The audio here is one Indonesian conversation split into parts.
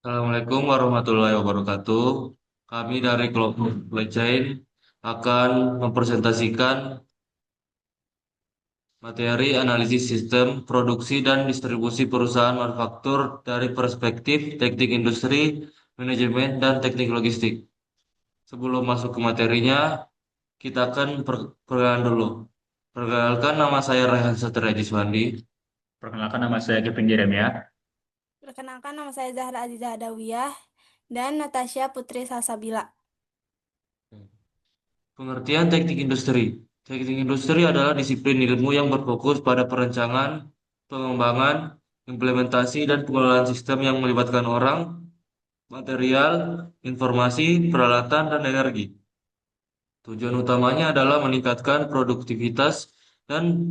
Assalamualaikum warahmatullahi wabarakatuh. Kami dari kelompok supply chain akan mempresentasikan materi analisis sistem produksi dan distribusi perusahaan manufaktur dari perspektif teknik industri, manajemen, dan teknik logistik. Sebelum masuk ke materinya, kita akan perkenalan dulu. Perkenalkan, nama saya Rehan Satria Jiswandi. Perkenalkan nama saya Kevin Jeremia. Perkenalkan nama saya Zahra Aziza Adawiyah dan Natasha Putri Salsabila. Pengertian teknik industri. Teknik industri adalah disiplin ilmu yang berfokus pada perencanaan, pengembangan, implementasi, dan pengelolaan sistem yang melibatkan orang, material, informasi, peralatan, dan energi. Tujuan utamanya adalah meningkatkan produktivitas dan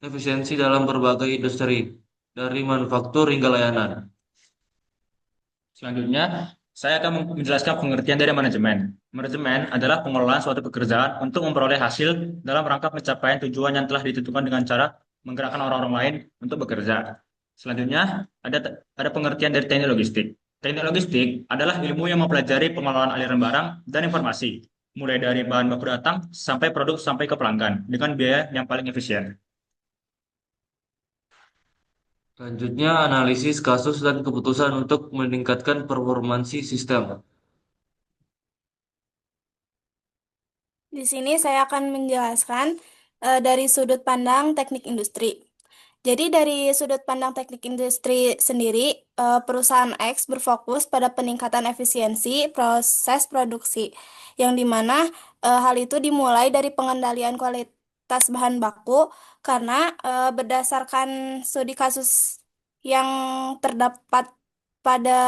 efisiensi dalam berbagai industri, dari manufaktur hingga layanan. Selanjutnya, saya akan menjelaskan pengertian dari manajemen. Manajemen adalah pengelolaan suatu pekerjaan untuk memperoleh hasil dalam rangka pencapaian tujuan yang telah ditentukan dengan cara menggerakkan orang-orang lain untuk bekerja. Selanjutnya, ada pengertian dari teknik logistik. Teknik logistik adalah ilmu yang mempelajari pengelolaan aliran barang dan informasi, mulai dari bahan baku datang sampai produk sampai ke pelanggan dengan biaya yang paling efisien. Selanjutnya, analisis kasus dan keputusan untuk meningkatkan performansi sistem. Di sini saya akan menjelaskan dari sudut pandang teknik industri. Jadi dari sudut pandang teknik industri sendiri, perusahaan X berfokus pada peningkatan efisiensi proses produksi, yang dimana hal itu dimulai dari pengendalian kualitas bahan baku, karena berdasarkan studi kasus yang terdapat pada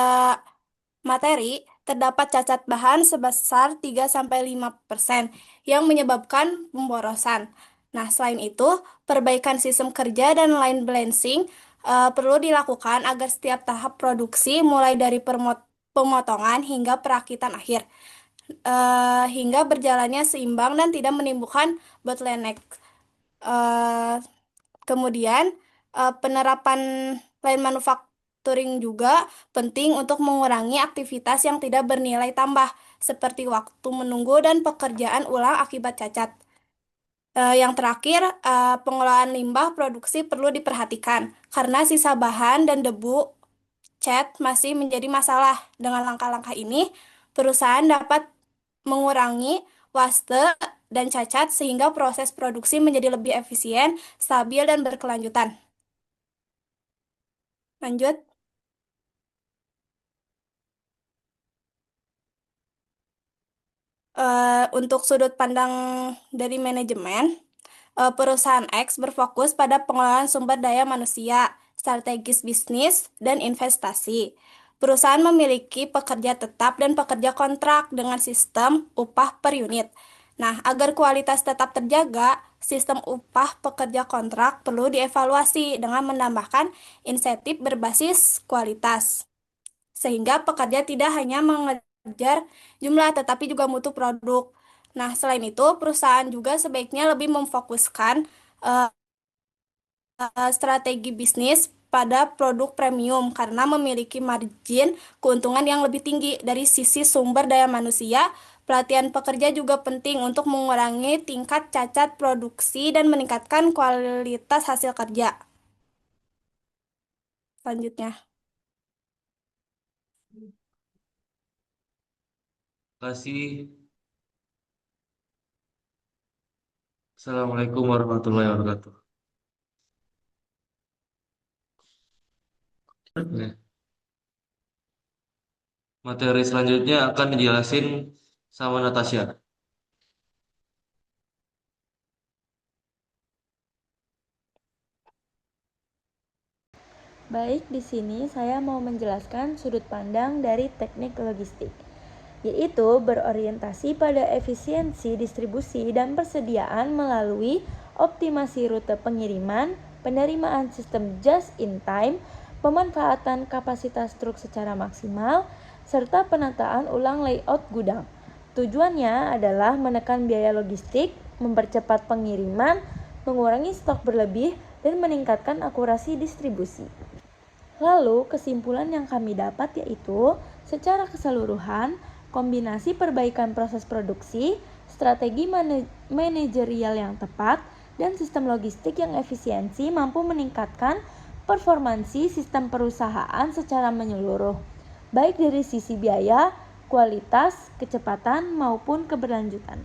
materi, terdapat cacat bahan sebesar 3-5% yang menyebabkan pemborosan. Nah, selain itu, perbaikan sistem kerja dan line balancing perlu dilakukan agar setiap tahap produksi mulai dari pemotongan hingga perakitan akhir hingga berjalannya seimbang dan tidak menimbulkan bottleneck. Eh, Kemudian, penerapan line manufacturing juga penting untuk mengurangi aktivitas yang tidak bernilai tambah, seperti waktu menunggu dan pekerjaan ulang akibat cacat. Yang terakhir, pengelolaan limbah produksi perlu diperhatikan, karena sisa bahan dan debu cat masih menjadi masalah. Dengan langkah-langkah ini, perusahaan dapat mengurangi waste dan cacat sehingga proses produksi menjadi lebih efisien, stabil, dan berkelanjutan. Lanjut. Untuk sudut pandang dari manajemen, perusahaan X berfokus pada pengelolaan sumber daya manusia, strategis bisnis, dan investasi. Perusahaan memiliki pekerja tetap dan pekerja kontrak dengan sistem upah per unit. Nah, agar kualitas tetap terjaga, sistem upah pekerja kontrak perlu dievaluasi dengan menambahkan insentif berbasis kualitas, sehingga pekerja tidak hanya mengejar jumlah tetapi juga mutu produk. Nah, selain itu, perusahaan juga sebaiknya lebih memfokuskan eh, strategi bisnis pada produk premium karena memiliki margin keuntungan yang lebih tinggi. Dari sisi sumber daya manusia, pelatihan pekerja juga penting untuk mengurangi tingkat cacat produksi dan meningkatkan kualitas hasil kerja. Selanjutnya. Terima kasih. Assalamualaikum warahmatullahi wabarakatuh. Nah, materi selanjutnya akan dijelasin sama Natasha. Baik, di sini saya mau menjelaskan sudut pandang dari teknik logistik, yaitu berorientasi pada efisiensi distribusi dan persediaan melalui optimasi rute pengiriman, penerimaan sistem just in time, pemanfaatan kapasitas truk secara maksimal, serta penataan ulang layout gudang. Tujuannya adalah menekan biaya logistik, mempercepat pengiriman, mengurangi stok berlebih, dan meningkatkan akurasi distribusi. Lalu, kesimpulan yang kami dapat yaitu, secara keseluruhan, kombinasi perbaikan proses produksi, strategi manajerial yang tepat, dan sistem logistik yang efisiensi mampu meningkatkan performansi sistem perusahaan secara menyeluruh, baik dari sisi biaya, kualitas, kecepatan, maupun keberlanjutan.